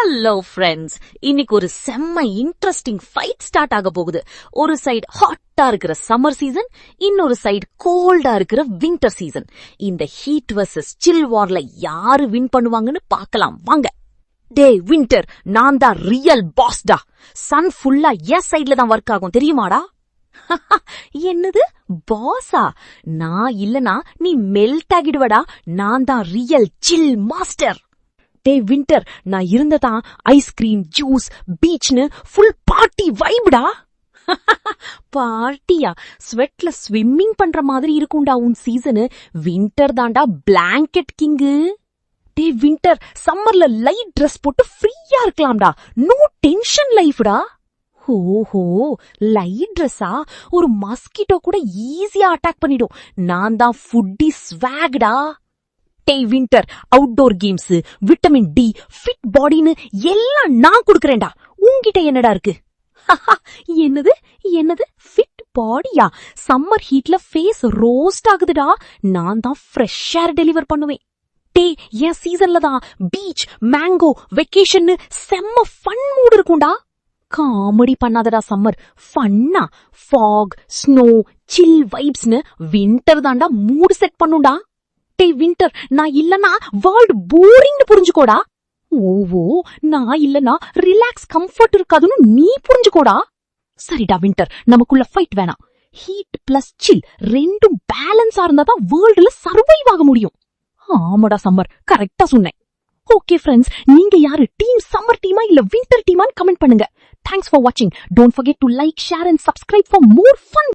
Hello friends, இன்னைக்கு ஒரு செம்ம இன்ட்ரெஸ்டிங் ஃபைட் ஸ்டார்ட் ஆக போகுது. ஒரு சைடு ஹாட்டா இருக்கிற சம்மர் சீசன், இன்னொரு சைடு கோல்டா இருக்கிற வின்டர் சீசன். இந்த ஹீட் வர்சஸ் சில் வார்ல யாரு வின் பண்ணுவாங்கன்னு பார்க்கலாம் வாங்க. டே வின்டர், நான் தான் ரியல் பாஸ்டா. சன் ஃபுல்லா எஸ் சைடுல தான் ஒர்க் ஆகும் தெரியுமாடா? என்னது பாஸா? நான் இல்லனா நீ மெல்ட் ஆகிடுவடா. நான் தான் ரியல் சில் மாஸ்டர். டே வின்டர், நான் இருந்ததான் ஐஸ்கிரீம், ஜூஸ், பீச்னு ஃபுல் பார்ட்டி வைப்டா. பார்ட்டியா? ஸ்வெட்ல ஸ்விம்மிங் பண்ற மாதிரி இருக்கும்டா உன் சீசனு. வின்டர் தாண்டா பிளாங்கெட் கிங்கு. டே வின்டர், சம்மர்ல லைட் ட்ரெஸ் போட்டு ஃப்ரீயா இருக்கலாம்டா. No tension லைஃப்டா. ஓஹோ, லைட் ட்ரெஸ்ஸா? ஒரு மஸ்கிட்டோ கூட ஈஸியா அட்டாக் பண்ணிடும். நான் தான் ஃபுட்டி ஸ்வாக்டா. டே winter, outdoor games, vitamin D, fit பாடின்னு எல்லாம் நான் குடுக்கறேன்டா. உன்கிட்ட என்னடா இருக்கு? என்னது என்னது ஃபிட் பாடியா? சம்மர் ஹீட்ல ஃபேஸ் ரோஸ்ட் ஆகுதுடா. நான் தான் ஃப்ரெஷ் ஏர் டெலிவர் பண்ணுவேன். டே, என் சீசன்ல தான் பீச், மேங்கோ, வெக்கேஷன் செம்ம ஃபன் மூட் இருக்கும்டா. காமெடி பண்ணாதடா சம்மர். ஃபன்னா ஃபாக், ஸ்னோ, சில் வைப்ஸ்னு வின்டர் தாண்டா மூட் செட் பண்ணுடா. டே வின்டர், நான் இல்லனா வேர்ல்ட் போரிங்னு புரிஞ்சுக்கோடா. ஓவோ, நான் இல்லனா ரிலாக்ஸ் கம்ஃபர்ட் இருக்காதுன்னு நீ புரிஞ்சுக்கோடா. சரிடா வின்டர், நமக்குள்ள ஃபைட் வேணாம். ஹீட் பிளஸ் சில் ரெண்டும் பேலன்ஸா இருந்தாதான் வேர்ல்டுல சர்வைவ் ஆக முடியும். ஆமாடா சம்மர், கரெக்டா சொன்னேன். ஓகே ஃப்ரெண்ட்ஸ், நீங்க யாரு, டீம் சம்மர் டீமா இல்ல வின்டர் டீமான்னு கமெண்ட் பண்ணுங்க. Thanks for watching. Don't forget to like, share and subscribe for more fun